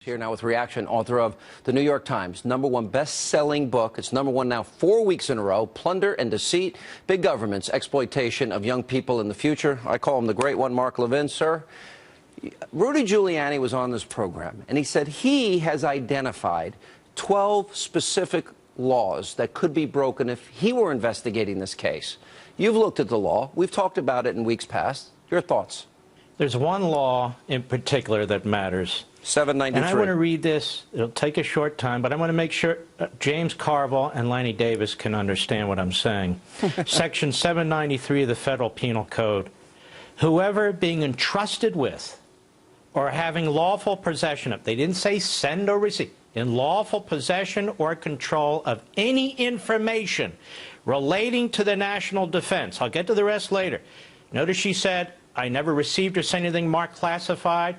Here now with reaction, author of the New York Times #1 best-selling book. It's #1 now 4 weeks in a row. Plunder and Deceit, Big Government's Exploitation of Young People in the Future. I call him the great one, Mark Levin. Sir, Rudy Giuliani was on this program, and he said he has identified 12 specific laws that could be broken if he were investigating this case. You've looked at the law. We've talked about it in weeks past. Your thoughts? There's one law in particular that matters. 793. And I want to read this. It'll take a short time, but I want to make sure James Carville and Lanny Davis can understand what I'm saying. Section 793 of the Federal Penal Code. Whoever being entrusted with or having lawful possession of, they didn't say send or receive, in lawful possession or control of any information relating to the national defense. I'll get to the rest later. Notice she said, I never received or sent anything marked classified.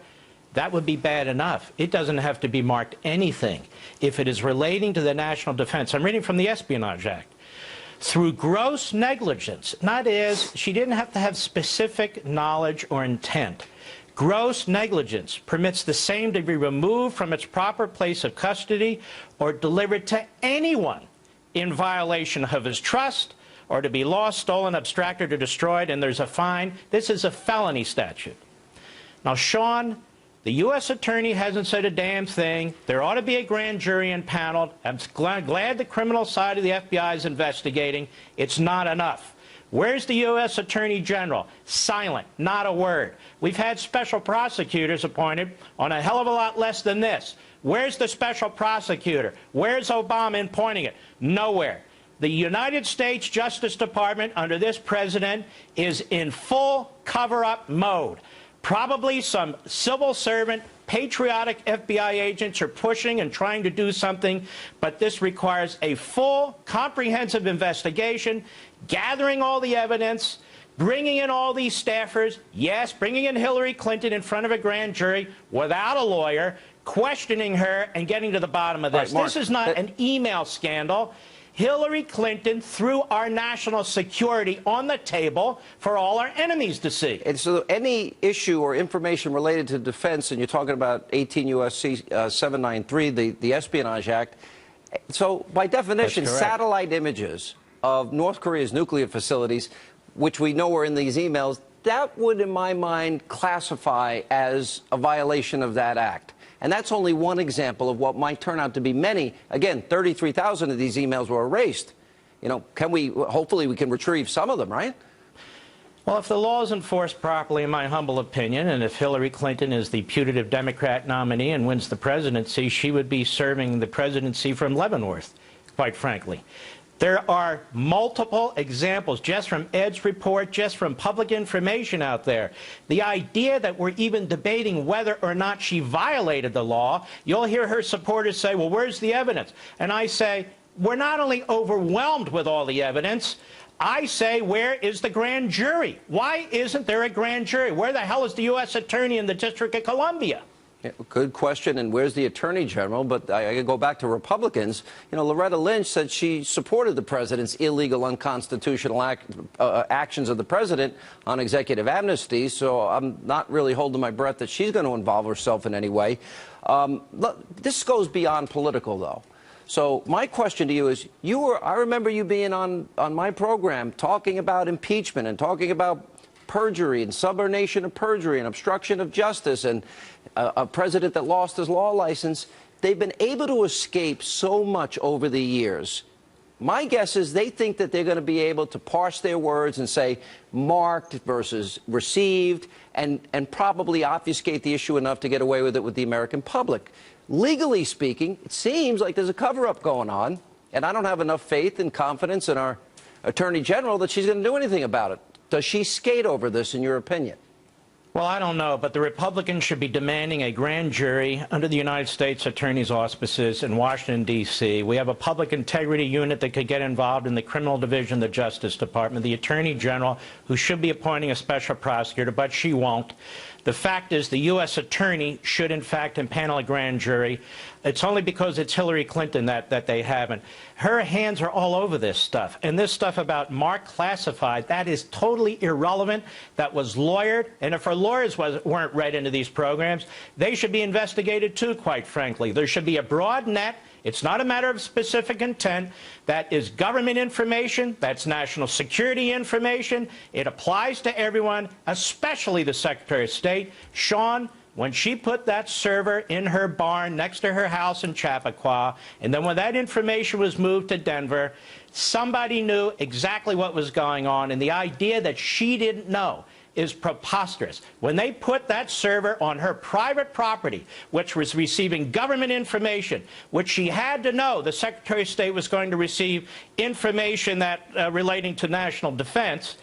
That would be bad enough. It doesn't have to be marked anything if it is relating to the national defense. I'm reading from the Espionage Act. Through gross negligence, not as she didn't have to have specific knowledge or intent. Gross negligence permits the same to be removed from its proper place of custody or delivered to anyone in violation of his trust, or to be lost, stolen, abstracted, or destroyed, and there's a fine. This is a felony statute. Now, Sean, the U.S. Attorney hasn't said a damn thing. There ought to be a grand jury impaneled. I'm glad the criminal side of the FBI is investigating. It's not enough. Where's the U.S. Attorney General? Silent, not a word. We've had special prosecutors appointed on a hell of a lot less than this. Where's the special prosecutor? Where's Obama appointing it? Nowhere. The United States Justice Department under this president is in full cover-up mode. Probably some civil servant, patriotic FBI agents are pushing and trying to do something, but this requires a full, comprehensive investigation, gathering all the evidence, bringing in all these staffers, yes, bringing in Hillary Clinton in front of a grand jury without a lawyer, questioning her and getting to the bottom of this. Right, Mark, this is not an email scandal. Hillary Clinton threw our national security on the table for all our enemies to see. And so any issue or information related to defense, and you're talking about 18 U.S.C. 793, the Espionage Act, so by definition, satellite images of North Korea's nuclear facilities, which we know are in these emails, that would, in my mind, classify as a violation of that act. And that's only one example of what might turn out to be many. Again, 33,000 of these emails were erased. You know, hopefully we can retrieve some of them, right? Well, if the law is enforced properly, in my humble opinion, and if Hillary Clinton is the putative Democrat nominee and wins the presidency, she would be serving the presidency from Leavenworth, quite frankly. There are multiple examples, just from Ed's report, just from public information out there. The idea that we're even debating whether or not she violated the law, you'll hear her supporters say, well, where's the evidence? And I say, we're not only overwhelmed with all the evidence, I say, where is the grand jury? Why isn't there a grand jury? Where the hell is the U.S. Attorney in the District of Columbia? Yeah, good question, and where's the Attorney General? But I go back to Republicans. You know, Loretta Lynch said she supported the president's illegal, unconstitutional actions of the president on executive amnesty, so I'm not really holding my breath that she's going to involve herself in any way. Look, this goes beyond political, though. So my question to you is, I remember you being on my program talking about impeachment and talking about perjury and subornation of perjury and obstruction of justice and a president that lost his law license. They've been able to escape so much over the years. My guess is they think that they're going to be able to parse their words and say marked versus received and probably obfuscate the issue enough to get away with it with the American public. Legally speaking, it seems like there's a cover-up going on, and I don't have enough faith and confidence in our Attorney General that she's going to do anything about it. Does she skate over this, in your opinion? Well, I don't know, but the Republicans should be demanding a grand jury under the United States Attorney's auspices in Washington, D.C. We have a public integrity unit that could get involved in the criminal division of the Justice Department, the Attorney General, who should be appointing a special prosecutor, but she won't. The fact is the U.S. attorney should, in fact, impanel a grand jury. It's only because it's Hillary Clinton that they haven't. Her hands are all over this stuff. And this stuff about Mark classified, that is totally irrelevant. That was lawyered. And if our lawyers weren't read into these programs, they should be investigated too, quite frankly. There should be a broad net. It's not a matter of specific intent. That is government information. That's national security information. It applies to everyone, especially the Secretary of State. Sean, when she put that server in her barn next to her house in Chappaqua, and then when that information was moved to Denver, somebody knew exactly what was going on, and the idea that she didn't know is preposterous. When they put that server on her private property, which was receiving government information, which she had to know the Secretary of State was going to receive information that relating to national defense,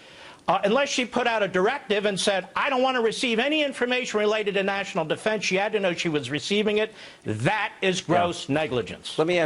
unless she put out a directive and said, I don't want to receive any information related to national defense, she had to know she was receiving it. That is gross negligence. Let me ask